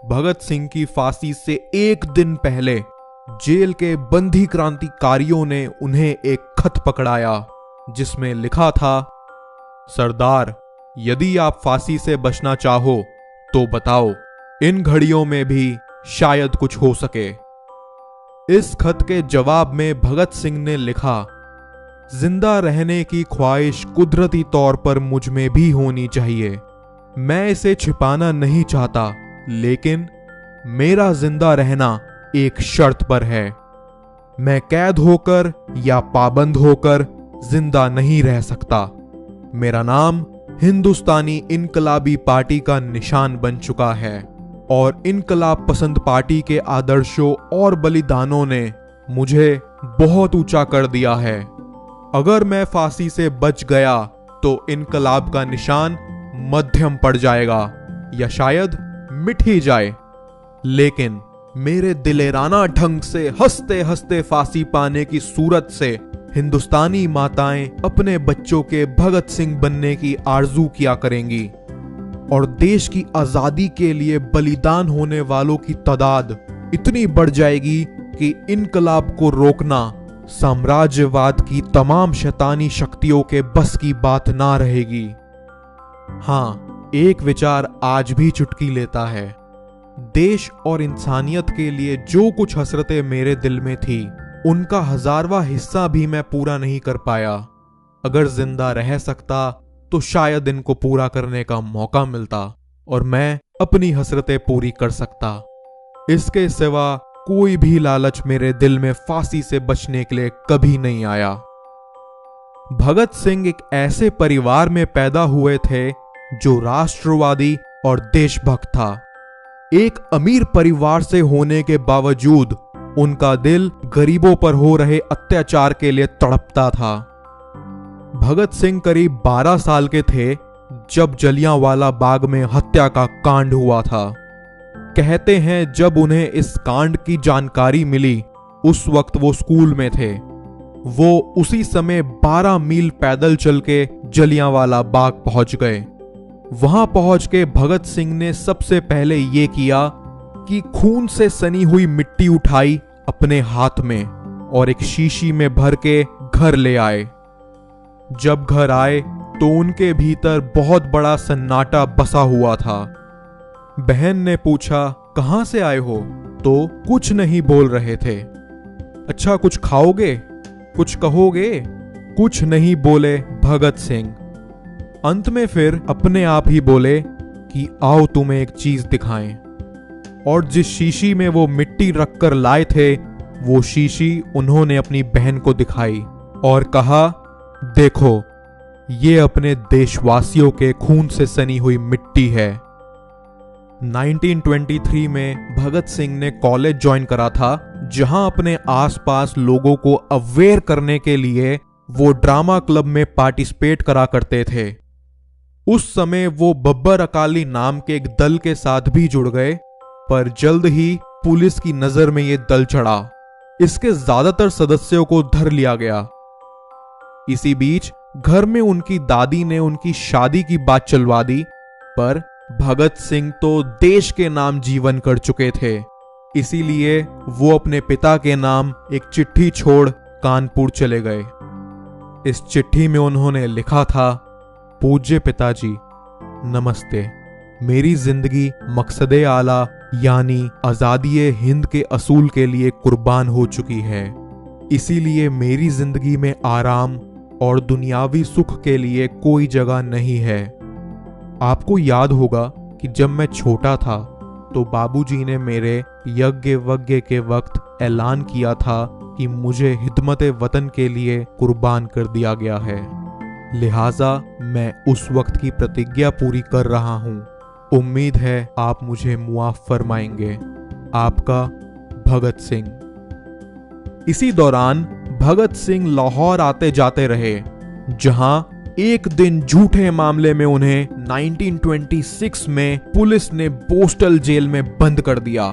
भगत सिंह की फांसी से एक दिन पहले जेल के बंदी क्रांतिकारियों ने उन्हें एक खत पकड़ाया जिसमें लिखा था, सरदार, यदि आप फांसी से बचना चाहो तो बताओ, इन घड़ियों में भी शायद कुछ हो सके। इस खत के जवाब में भगत सिंह ने लिखा, जिंदा रहने की ख्वाहिश कुदरती तौर पर मुझ में भी होनी चाहिए। मैं इसे छिपाना नहीं चाहता, लेकिन मेरा जिंदा रहना एक शर्त पर है। मैं कैद होकर या पाबंद होकर जिंदा नहीं रह सकता। मेरा नाम हिंदुस्तानी इनकलाबी पार्टी का निशान बन चुका है और इनकलाब पसंद पार्टी के आदर्शों और बलिदानों ने मुझे बहुत ऊंचा कर दिया है। अगर मैं फांसी से बच गया तो इनकलाब का निशान मध्यम पड़ जाएगा या शायद मिट ही जाए, लेकिन मेरे दिलेराना ढंग से हंसते हंसते फांसी पाने की सूरत से हिंदुस्तानी माताएं अपने बच्चों के भगत सिंह बनने की आरजू किया करेंगी और देश की आजादी के लिए बलिदान होने वालों की तादाद इतनी बढ़ जाएगी कि इनकलाब को रोकना साम्राज्यवाद की तमाम शैतानी शक्तियों के बस की बात ना रहेगी। हाँ, एक विचार आज भी चुटकी लेता है। देश और इंसानियत के लिए जो कुछ हसरतें मेरे दिल में थी, उनका 1000वां हिस्सा भी मैं पूरा नहीं कर पाया। अगर जिंदा रह सकता तो शायद इनको पूरा करने का मौका मिलता और मैं अपनी हसरतें पूरी कर सकता। इसके सिवा कोई भी लालच मेरे दिल में फांसी से बचने के लिए कभी नहीं आया। भगत सिंह एक ऐसे परिवार में पैदा हुए थे जो राष्ट्रवादी और देशभक्त था। एक अमीर परिवार से होने के बावजूद उनका दिल गरीबों पर हो रहे अत्याचार के लिए तड़पता था। भगत सिंह करीब 12 साल के थे जब जलियांवाला बाग में हत्या का कांड हुआ था। कहते हैं जब उन्हें इस कांड की जानकारी मिली, उस वक्त वो स्कूल में थे। वो उसी समय 12 मील पैदल चल के जलियांवाला बाग पहुंच गए। वहां पहुंच के भगत सिंह ने सबसे पहले ये किया कि खून से सनी हुई मिट्टी उठाई अपने हाथ में और एक शीशी में भर के घर ले आए। जब घर आए तो उनके भीतर बहुत बड़ा सन्नाटा बसा हुआ था। बहन ने पूछा, कहां से आए हो? तो कुछ नहीं बोल रहे थे। अच्छा, कुछ खाओगे? कुछ कहोगे? कुछ नहीं बोले भगत सिंह। अंत में फिर अपने आप ही बोले कि आओ तुम्हें एक चीज दिखाएं। और जिस शीशी में वो मिट्टी रखकर लाए थे, वो शीशी उन्होंने अपनी बहन को दिखाई और कहा, देखो, ये अपने देशवासियों के खून से सनी हुई मिट्टी है। 1923 में भगत सिंह ने कॉलेज ज्वाइन करा था, जहां अपने आसपास लोगों को अवेयर करने के लिए वो ड्रामा क्लब में पार्टिसिपेट करा करते थे। उस समय वो बब्बर अकाली नाम के एक दल के साथ भी जुड़ गए, पर जल्द ही पुलिस की नजर में ये दल चढ़ा। इसके ज्यादातर सदस्यों को धर लिया गया। इसी बीच घर में उनकी दादी ने उनकी शादी की बात चलवा दी, पर भगत सिंह तो देश के नाम जीवन कर चुके थे। इसीलिए वो अपने पिता के नाम एक चिट्ठी छोड़ कानपुर चले गए। इस चिट्ठी में उन्होंने लिखा था, पूज्य पिताजी, नमस्ते। मेरी जिंदगी मकसदे आला यानी आजादी हिंद के असूल के लिए कुर्बान हो चुकी है। इसीलिए मेरी जिंदगी में आराम और दुनियावी सुख के लिए कोई जगह नहीं है। आपको याद होगा कि जब मैं छोटा था तो बाबूजी ने मेरे यज्ञ वज्ञ के वक्त ऐलान किया था कि मुझे खिदमत वतन के लिए कुर्बान कर दिया गया है। लिहाजा मैं उस वक्त की प्रतिज्ञा पूरी कर रहा हूं। उम्मीद है आप मुझे मुआफ फरमाएंगे। आपका भगत सिंह। इसी दौरान भगत सिंह लाहौर आते जाते रहे, जहां एक दिन झूठे मामले में उन्हें 1926 में पुलिस ने बोस्टल जेल में बंद कर दिया।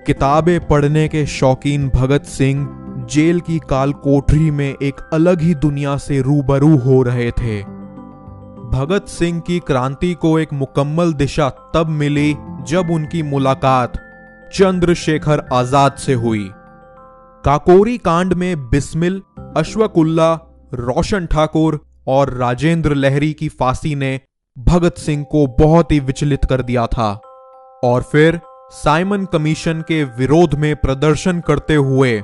किताबें पढ़ने के शौकीन भगत सिंह जेल की काल कोठरी में एक अलग ही दुनिया से रूबरू हो रहे थे। भगत सिंह की क्रांति को एक मुकम्मल दिशा तब मिली जब उनकी मुलाकात चंद्रशेखर आजाद से हुई। काकोरी कांड में बिस्मिल, अशफाकुल्ला, रोशन ठाकुर और राजेंद्र लहरी की फांसी ने भगत सिंह को बहुत ही विचलित कर दिया था और फिर साइमन कमीशन के विरोध में प्रदर्शन करते हुए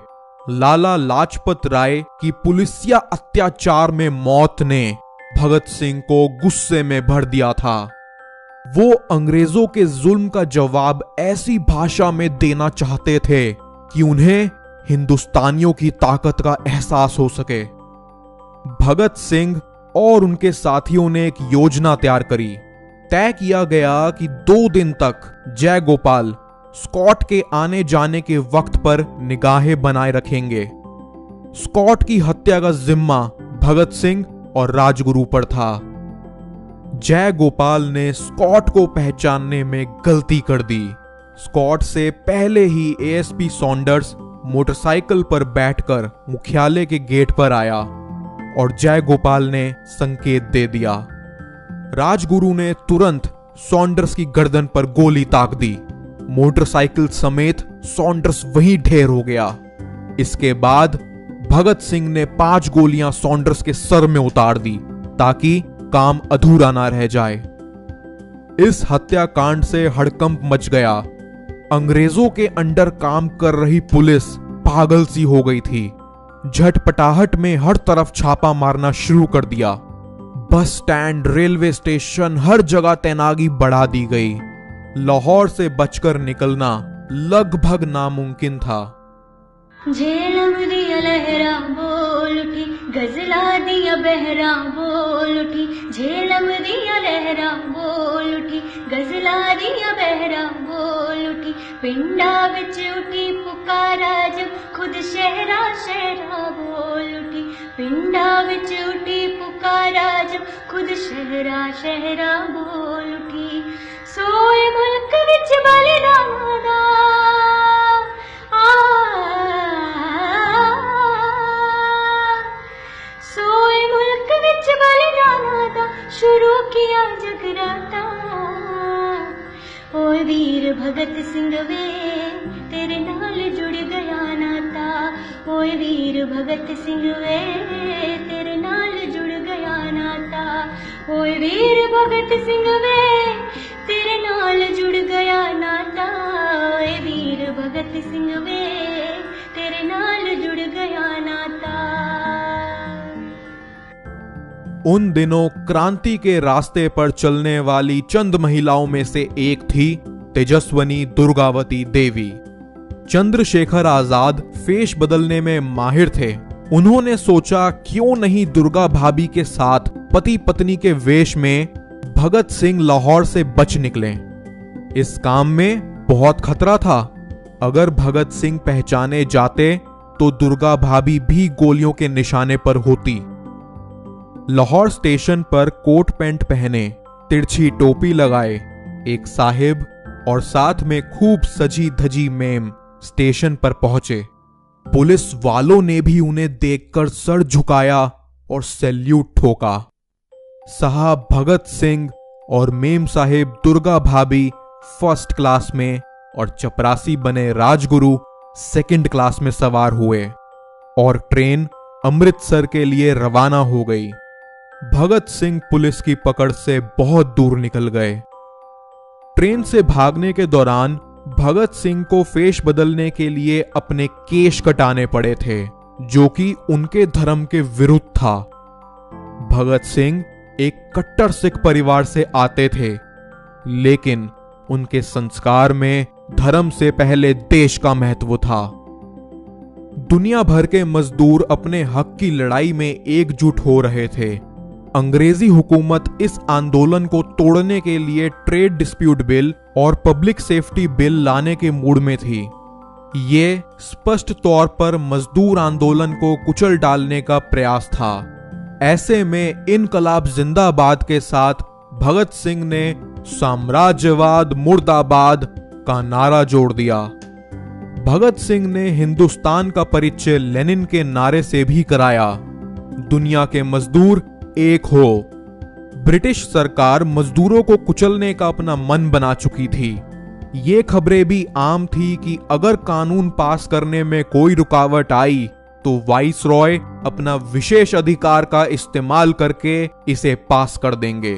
लाला लाजपत राय की पुलिसिया अत्याचार में मौत ने भगत सिंह को गुस्से में भर दिया था। वो अंग्रेजों के जुल्म का जवाब ऐसी भाषा में देना चाहते थे कि उन्हें हिंदुस्तानियों की ताकत का एहसास हो सके। भगत सिंह और उनके साथियों ने एक योजना तैयार करी। तय किया गया कि 2 दिन तक जय गोपाल स्कॉट के आने जाने के वक्त पर निगाहें बनाए रखेंगे। स्कॉट की हत्या का जिम्मा भगत सिंह और राजगुरु पर था। जय गोपाल ने स्कॉट को पहचानने में गलती कर दी। स्कॉट से पहले ही एएसपी सॉन्डर्स मोटरसाइकिल पर बैठकर मुख्यालय के गेट पर आया और जय गोपाल ने संकेत दे दिया। राजगुरु ने तुरंत सॉन्डर्स की गर्दन पर गोली ताक दी। मोटरसाइकिल समेत सॉन्डर्स वहीं ढेर हो गया। इसके बाद भगत सिंह ने 5 गोलियां सॉन्डर्स के सर में उतार दी ताकि काम अधूरा ना रह जाए। इस हत्याकांड से हड़कंप मच गया। अंग्रेजों के अंडर काम कर रही पुलिस पागल सी हो गई थी। झटपटाहट में हर तरफ छापा मारना शुरू कर दिया। बस स्टैंड, रेलवे स्टेशन, हर जगह तैनागी बढ़ा दी गई। लाहौर से बचकर निकलना लगभग नामुमकिन था। झेलम दिया लहरा बोल उठी, गजला दिया बहरा बोल उठी। झेलम दिया लहरा बोल उठी, गजला दिया बहरा बोल उठी। पिंडा विच उठी पुकारा जब खुद शहरा शहरा बोल उठी। पिंडा विच उठी पुकारा जब खुद शहरा शहरा बोल उठी। सोए मुल्क विच बलिदान दा सोए मुल्क विच बलिदान दा शुरू किया जगराता। ओए वीर भगत सिंह वे तेरे नाल जुड़ गया नाता। ओए वीर भगत सिंह वे तेरे नाल जुड़ गया नाता। ओए वीर भगत सिंह वे तेरे नाल जुड़ गया नाता। ओए वीर भगत सिंह वे तेरे नाल जुड़ गया नाता। उन दिनों क्रांति के रास्ते पर चलने वाली चंद महिलाओं में से एक थी तेजस्वनी दुर्गावती देवी। चंद्रशेखर आजाद फेस बदलने में माहिर थे। उन्होंने सोचा क्यों नहीं दुर्गा भाभी के साथ पति पत्नी के वेश में भगत सिंह लाहौर से बच निकले। इस काम में बहुत खतरा था। अगर भगत सिंह पहचाने जाते तो दुर्गा भाभी भी गोलियों के निशाने पर होती। लाहौर स्टेशन पर कोट पैंट पहने, तिरछी टोपी लगाए एक साहिब और साथ में खूब सजी धजी मेम स्टेशन पर पहुंचे। पुलिस वालों ने भी उन्हें देखकर सर झुकाया और सैल्यूट ठोका। साहब भगत सिंह और मेम साहिब दुर्गा भाभी फर्स्ट क्लास में और चपरासी बने राजगुरु सेकंड क्लास में सवार हुए और ट्रेन अमृतसर के लिए रवाना हो गई। भगत सिंह पुलिस की पकड़ से बहुत दूर निकल गए। ट्रेन से भागने के दौरान भगत सिंह को फेस बदलने के लिए अपने केश कटाने पड़े थे, जो कि उनके धर्म के विरुद्ध था। भगत सिंह एक कट्टर सिख परिवार से आते थे, लेकिन उनके संस्कार में धर्म से पहले देश का महत्व था। दुनिया भर के मजदूर अपने हक की लड़ाई में एकजुट हो रहे थे। अंग्रेजी हुकूमत इस आंदोलन को तोड़ने के लिए ट्रेड डिस्प्यूट बिल और पब्लिक सेफ्टी बिल लाने के मूड में थी। ये स्पष्ट तौर पर मजदूर आंदोलन को कुचल डालने का प्रयास था। ऐसे में इनकलाब जिंदाबाद के साथ भगत सिंह ने साम्राज्यवाद मुर्दाबाद का नारा जोड़ दिया। भगत सिंह ने हिंदुस्तान का परिचय लेनिन के नारे से भी कराया, दुनिया के मजदूर एक हो। ब्रिटिश सरकार मजदूरों को कुचलने का अपना मन बना चुकी थी, ये खबरें भी आम थी कि अगर कानून पास करने में कोई रुकावट आई तो वाइसरॉय अपना विशेष अधिकार का इस्तेमाल करके इसे पास कर देंगे।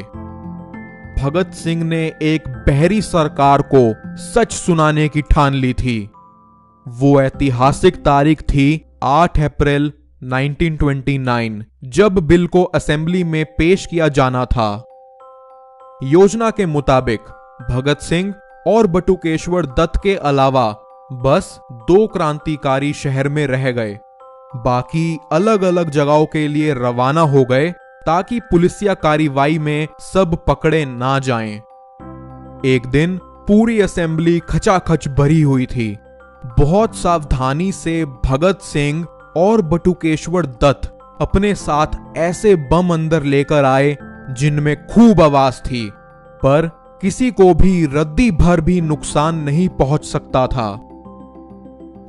भगत सिंह ने एक बहरी सरकार को सच सुनाने की ठान ली थी। वो ऐतिहासिक तारीख थी 8 अप्रैल 1929, जब बिल को असेंबली में पेश किया जाना था। योजना के मुताबिक भगत सिंह और बटुकेश्वर दत्त के अलावा बस 2 क्रांतिकारी शहर में रह गए, बाकी अलग अलग जगहों के लिए रवाना हो गए ताकि पुलिसिया कार्रवाई में सब पकड़े ना जाएं। एक दिन पूरी असेंबली खचाखच भरी हुई थी। बहुत सावधानी से भगत सिंह और बटुकेश्वर दत्त अपने साथ ऐसे बम अंदर लेकर आए जिनमें खूब आवाज थी, पर किसी को भी रद्दी भर भी नुकसान नहीं पहुंच सकता था।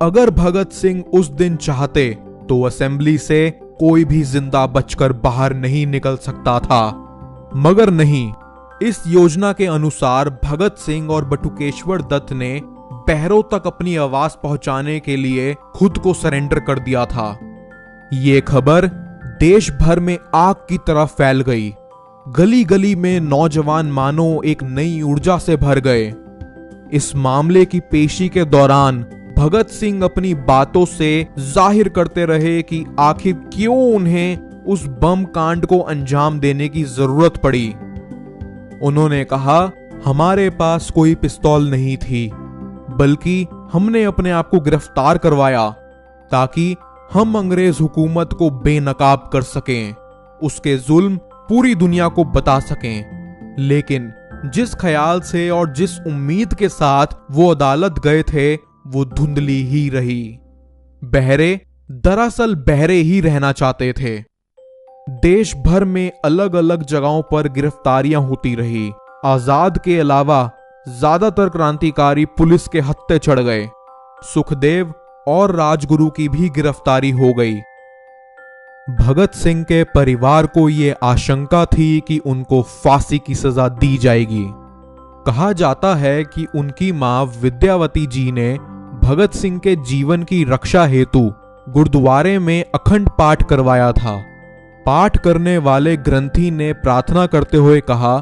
अगर भगत सिंह उस दिन चाहते तो असेंबली से कोई भी जिंदा बचकर बाहर नहीं निकल सकता था, मगर नहीं। इस योजना के अनुसार भगत सिंह और बटुकेश्वर दत्त ने बहरों तक अपनी आवाज पहुंचाने के लिए खुद को सरेंडर कर दिया था। ये खबर देश भर में आग की तरह फैल गई। गली गली में नौजवान मानो एक नई ऊर्जा से भर गए। इस मामले की पेशी के दौरान भगत सिंह अपनी बातों से जाहिर करते रहे कि आखिर क्यों उन्हें उस बम कांड को अंजाम देने की जरूरत पड़ी। उन्होंने कहा, हमारे पास कोई पिस्तौल नहीं थी, बल्कि हमने अपने आप को गिरफ्तार करवाया ताकि हम अंग्रेज हुकूमत को बेनकाब कर सकें, उसके जुल्म पूरी दुनिया को बता सकें। लेकिन जिस ख्याल से और जिस उम्मीद के साथ वो अदालत गए थे वो धुंधली ही रही। बहरे दरअसल बहरे ही रहना चाहते थे। देश भर में अलग अलग जगहों पर गिरफ्तारियां होती रही। आजाद के अलावा ज्यादातर क्रांतिकारी पुलिस के हत्थे चढ़ गए। सुखदेव और राजगुरु की भी गिरफ्तारी हो गई। भगत सिंह के परिवार को यह आशंका थी कि उनको फांसी की सजा दी जाएगी। कहा जाता है कि उनकी मां विद्यावती जी ने भगत सिंह के जीवन की रक्षा हेतु गुरुद्वारे में अखंड पाठ करवाया था। पाठ करने वाले ग्रंथी ने प्रार्थना करते हुए कहा,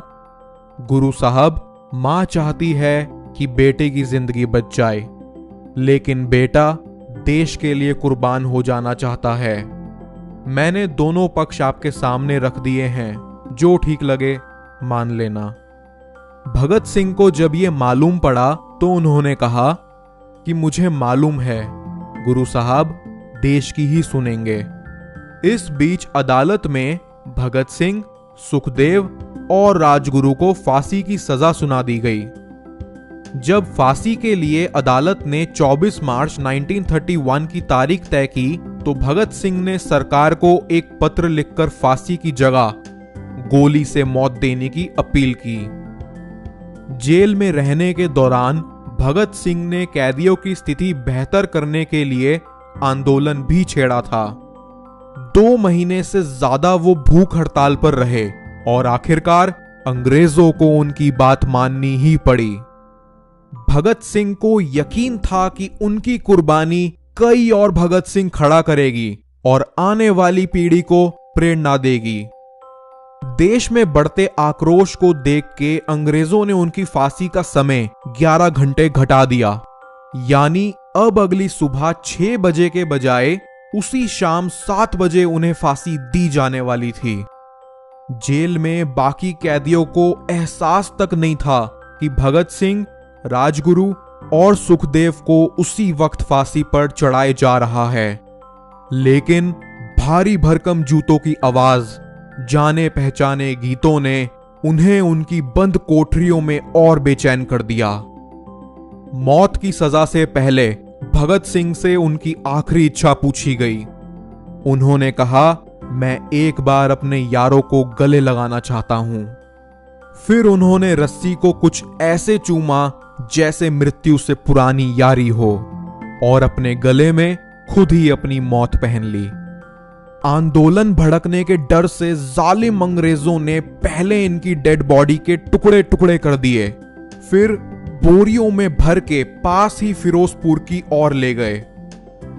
गुरु साहब, मां चाहती है कि बेटे की जिंदगी बच जाए, लेकिन बेटा देश के लिए कुर्बान हो जाना चाहता है। मैंने दोनों पक्ष आपके सामने रख दिए हैं, जो ठीक लगे मान लेना। भगत सिंह को जब यह मालूम पड़ा तो उन्होंने कहा कि मुझे मालूम है गुरु साहब देश की ही सुनेंगे। इस बीच अदालत में भगत सिंह, सुखदेव और राजगुरु को फांसी की सजा सुना दी गई। जब फांसी के लिए अदालत ने 24 मार्च 1931 की तारीख तय की तो भगत सिंह ने सरकार को एक पत्र लिखकर फांसी की जगह गोली से मौत देने की अपील की। जेल में रहने के दौरान भगत सिंह ने कैदियों की स्थिति बेहतर करने के लिए आंदोलन भी छेड़ा था। 2 महीने से ज्यादा वो भूख हड़ताल पर रहे और आखिरकार अंग्रेजों को उनकी बात माननी ही पड़ी। भगत सिंह को यकीन था कि उनकी कुर्बानी कई और भगत सिंह खड़ा करेगी और आने वाली पीढ़ी को प्रेरणा देगी। देश में बढ़ते आक्रोश को देख के अंग्रेजों ने उनकी फांसी का समय 11 घंटे घटा दिया, यानी अब अगली सुबह 6 बजे के बजाय उसी शाम 7 बजे उन्हें फांसी दी जाने वाली थी। जेल में बाकी कैदियों को एहसास तक नहीं था कि भगत सिंह, राजगुरु और सुखदेव को उसी वक्त फांसी पर चढ़ाए जा रहा है। लेकिन भारी भरकम जूतों की आवाज, जाने पहचाने गीतों ने उन्हें उनकी बंद कोठरियों में और बेचैन कर दिया। मौत की सजा से पहले भगत सिंह से उनकी आखिरी इच्छा पूछी गई। उन्होंने कहा, मैं एक बार अपने यारों को गले लगाना चाहता हूं। फिर उन्होंने रस्सी को कुछ ऐसे चूमा जैसे मृत्यु से पुरानी यारी हो और अपने गले में खुद ही अपनी मौत पहन ली। आंदोलन भड़कने के डर से जालिम अंग्रेजों ने पहले इनकी डेड बॉडी के टुकड़े टुकड़े कर दिए, फिर बोरियों में भर के पास ही फिरोजपुर की ओर ले गए।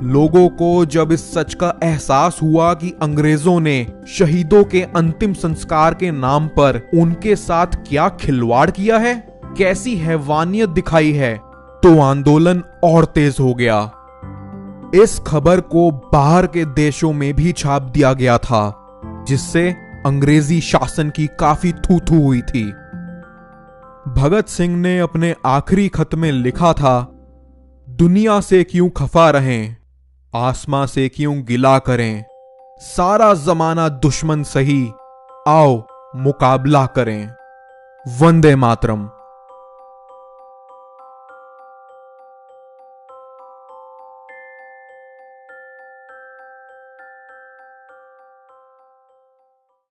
लोगों को जब इस सच का एहसास हुआ कि अंग्रेजों ने शहीदों के अंतिम संस्कार के नाम पर उनके साथ क्या खिलवाड़ किया है, कैसी हैवानियत दिखाई है, तो आंदोलन और तेज हो गया। इस खबर को बाहर के देशों में भी छाप दिया गया था, जिससे अंग्रेजी शासन की काफी थू-थू हुई थी। भगत सिंह ने अपने आखिरी खत में लिखा था, दुनिया से क्यों खफा रहें, आसमां से क्यों गिला करें, सारा जमाना दुश्मन सही, आओ मुकाबला करें। वंदे मातरम।